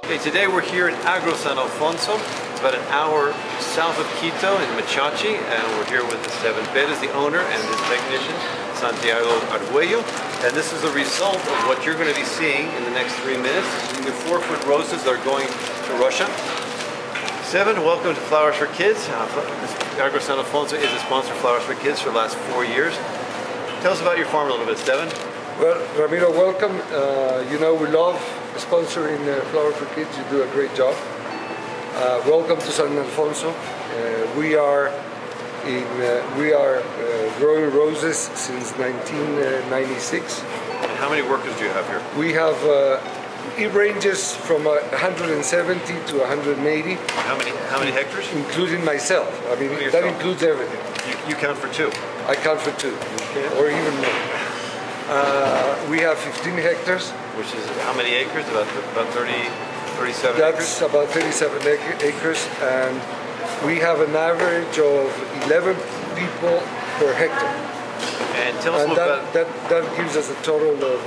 Okay, today we're here in Agro San Alfonso. It's about an hour south of Quito in Machachi, and we're here with Esteban Perez, the owner, and his technician, Santiago Arguello. And this is a result of what you're going to be seeing in the next 3 minutes. The 4-foot roses that are going to Russia. Esteban, welcome to Flowers for Kids. Agro San Alfonso is a sponsor of Flowers for Kids for the last 4 years. Tell us about your farm a little bit, Esteban. Well, Ramiro, welcome. You know, we love sponsoring Flowers for Kids. You do a great job. Welcome to San Alfonso. We are growing roses since 1996. And how many workers do you have here? We have, it ranges from 170 to 180. How many hectares? Including myself. I mean, that includes everything. You count for 2? I count for 2, or even more. We have 15 hectares. Which is how many acres? About 37 That's acres? That's about 37 acres, and we have an average of 11 people per hectare. And tell us a little bit that gives us a total of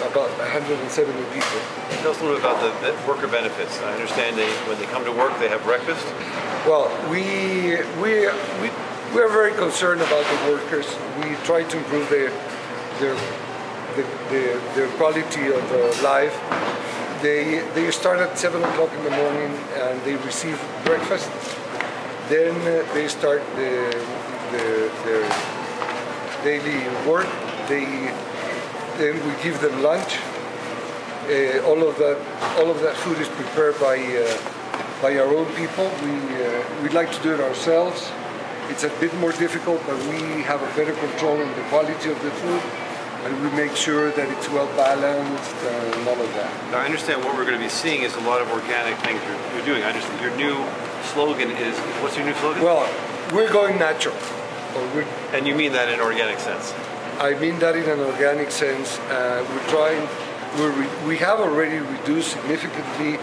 about 170 people. Tell us a little bit about the worker benefits. I understand when they come to work, they have breakfast. Well, we're very concerned about the workers. We try to improve their quality of life. They start at 7 o'clock in the morning and they receive breakfast. Then they start their daily work. Then we give them lunch. All of that food is prepared by our own people. We like to do it ourselves. It's a bit more difficult, but we have a better control on the quality of the food, and we make sure that it's well balanced and all of that. Now I understand what we're going to be seeing is a lot of organic things you're doing. I understand your new slogan is, what's your new slogan? Well, we're going natural. And you mean that in an organic sense? I mean that in an organic sense. We have already reduced significantly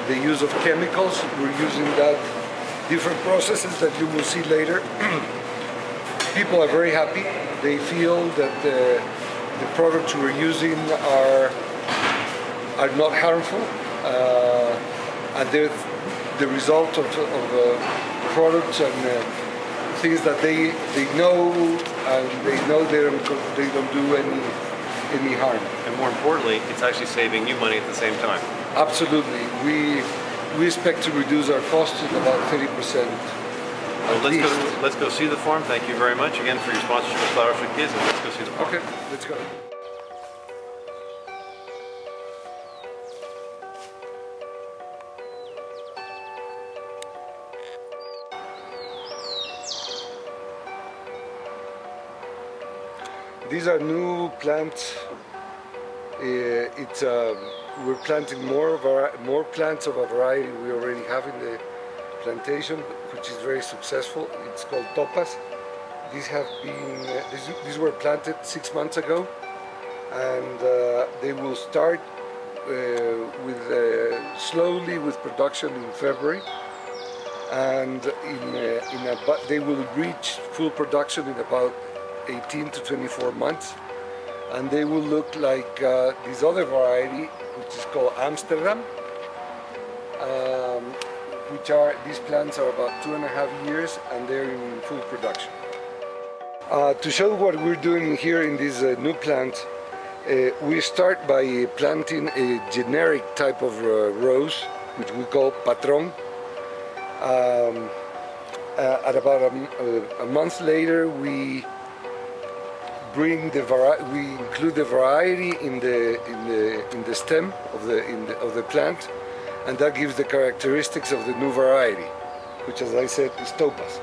the use of chemicals. We're using that different processes that you will see later. People are very happy. They feel that the products we're using are not harmful, and they're the result of products and things that they know, and they know they don't do any harm. And more importantly, it's actually saving you money at the same time. Absolutely. We expect to reduce our costs to about 30%. Well, let's go see the farm. Thank you very much again for your sponsorship of Flowers for Kids, and let's go see the farm. Okay, let's go. These are new plants. We're planting more plants of a variety we already have in the plantation, which is very successful. It's called topas. These were planted 6 months ago, and they will start slowly with production in February, and they will reach full production in about 18 to 24 months, and they will look like this other variety, which is called Amsterdam. These plants are about 2.5 years, and they're in full production. To show what we're doing here in this new plant, we start by planting a generic type of rose, which we call Patron. At about a month later, we include the variety in the stem of the plant, and that gives the characteristics of the new variety, which, as I said, is topas.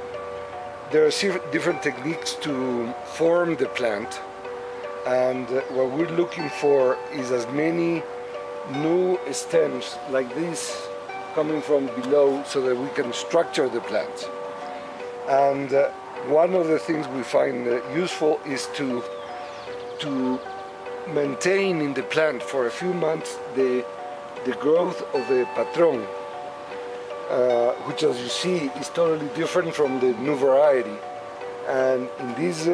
There are different techniques to form the plant, and what we're looking for is as many new stems like this coming from below, so that we can structure the plant. And one of the things we find useful is to maintain in the plant for a few months the growth of the patron, which, as you see, is totally different from the new variety. And this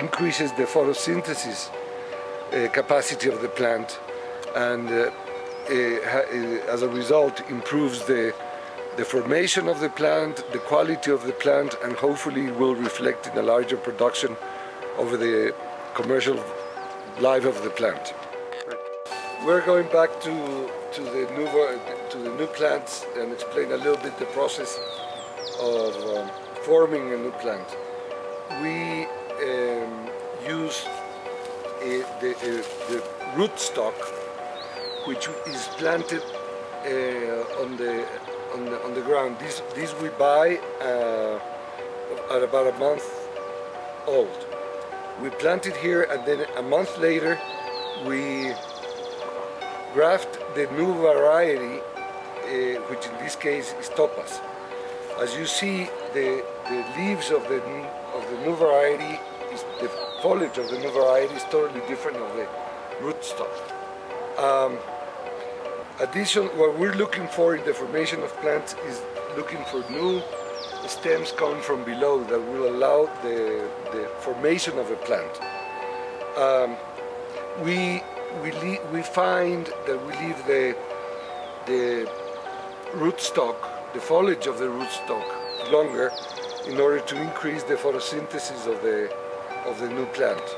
increases the photosynthesis capacity of the plant, and as a result, improves the formation of the plant, the quality of the plant, and hopefully will reflect in a larger production over the commercial life of the plant. We're going back to the new plants and explain a little bit the process of forming a new plant. We use the rootstock, which is planted on the ground. These we buy at about a month old. We plant it here, and then a month later we graft the new variety, which in this case is topaz. As you see, the leaves of the new variety, the foliage of the new variety is totally different of the rootstock. What we're looking for in the formation of plants is looking for new stems coming from below that will allow the formation of a plant. We find that we leave the rootstock, the foliage of the rootstock, longer in order to increase the photosynthesis of the new plant.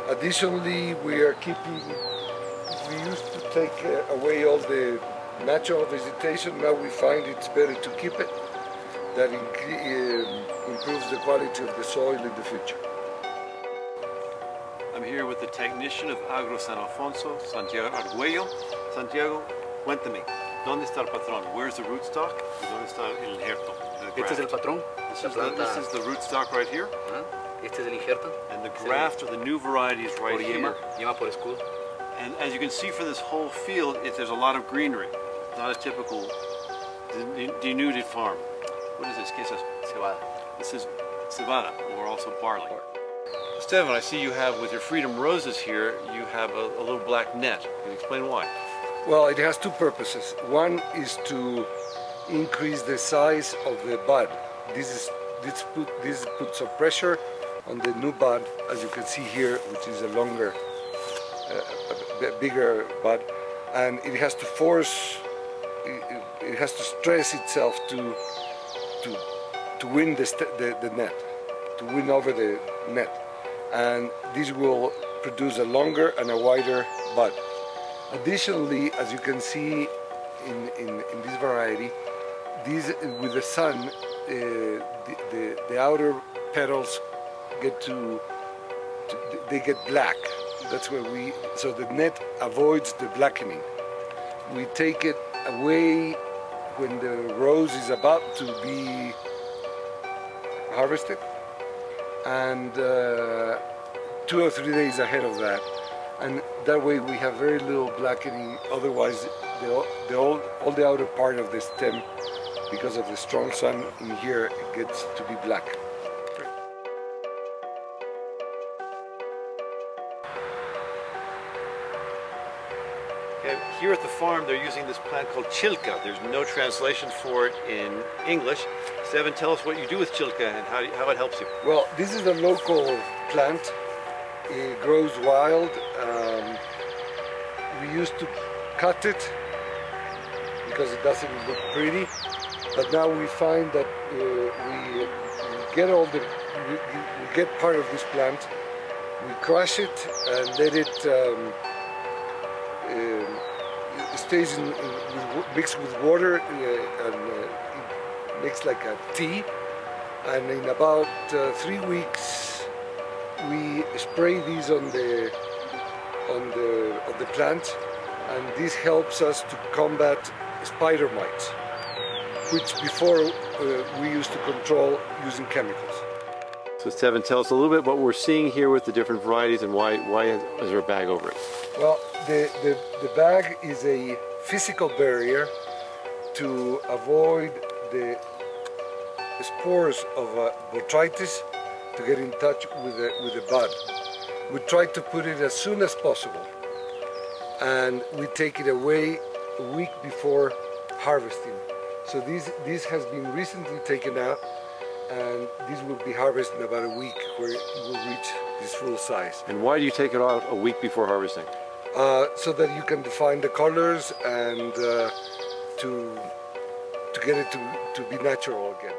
Additionally, we used to take away all the natural vegetation. Now we find it's better to keep it. That improves the quality of the soil in the future. I'm here with the technician of Agro San Alfonso, Santiago Arguello. Santiago, cuéntame, ¿dónde está el patrón? Where's the rootstock? ¿Dónde está el injerto? Este es el patrón. This is the rootstock right here. Este es el injerto. And the graft or the new variety is right here. Yema por escudo. And as you can see for this whole field, there's a lot of greenery. It's not a typical denuded farm. What is this? ¿Qué es eso? Cebada. This is cebada, or also barley. Esteban, I see you have, with your Freedom Roses here, you have a little black net. Can you explain why? Well, it has two purposes. One is to increase the size of the bud. This puts a pressure on the new bud, as you can see here, which is a longer, bigger bud, and it has to force, it has to stress itself to win the net, to win over the net, and this will produce a longer and a wider bud. Additionally, as you can see in this variety, with the sun, the outer petals get black. That's where so the net avoids the blackening. We take it away when the rose is about to be harvested, and 2 or 3 days ahead of that. And that way we have very little blackening. Otherwise, all the outer part of the stem, because of the strong sun in here, it gets to be black. Okay, here at the farm, they're using this plant called chilca. There's no translation for it in English. Esteban, tell us what you do with chilca and how it helps you. Well, this is a local plant. It grows wild. We used to cut it because it doesn't look pretty, but now we find that we get part of this plant, we crush it and let it stays mixed with water, and it makes like a tea, and in about 3 weeks we spray these on the plant, and this helps us to combat spider mites, which before we used to control using chemicals. So Esteban, tell us a little bit what we're seeing here with the different varieties, and why is there a bag over it? Well, the bag is a physical barrier to avoid the spores of botrytis to get in touch with the bud. We try to put it as soon as possible, and we take it away a week before harvesting. So this has been recently taken out, and this will be harvested in about a week, where it will reach its full size. And why do you take it out a week before harvesting? so that you can define the colors and to get it to be natural again.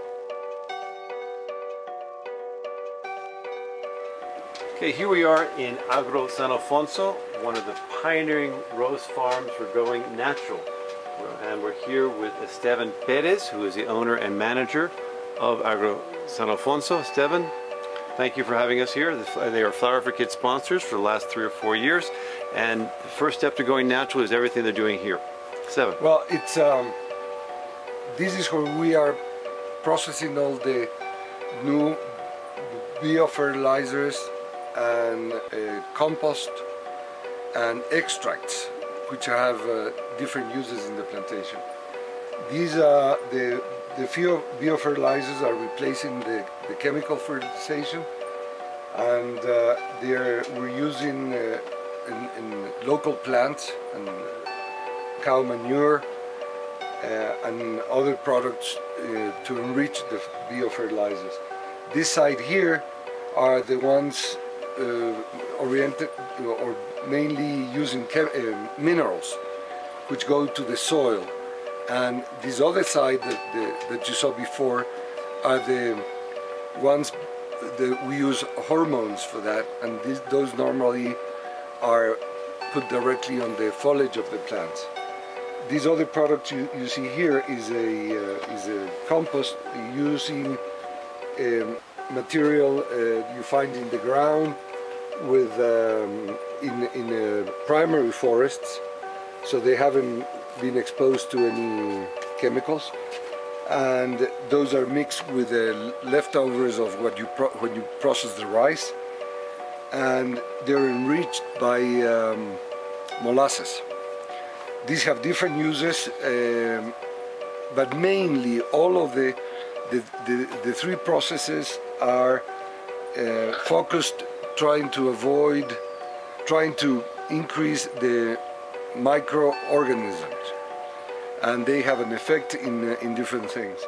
Okay, here we are in Agro San Alfonso, one of the pioneering rose farms for going natural. And we're here with Esteban Perez, who is the owner and manager of Agro San Alfonso. Esteban, thank you for having us here. They are Flower for Kids sponsors for the last 3 or 4 years. And the first step to going natural is everything they're doing here. Esteban. Well, it's this is where we are processing all the new biofertilizers and compost and extracts, which have different uses in the plantation. These the biofertilizers are replacing the chemical fertilization, and we're using in local plants and cow manure and other products to enrich the biofertilizers. This side here are the ones oriented or mainly using minerals which go to the soil, and this other side that you saw before are the ones that we use hormones for that, and those normally are put directly on the foliage of the plants. These other products you see here is a compost using material you find in the ground with in primary forests, so they haven't been exposed to any chemicals, and those are mixed with the leftovers of what when you process the rice, and they're enriched by molasses. These have different uses, but mainly all of the three processes are focused trying to increase the microorganisms, and they have an effect in different things.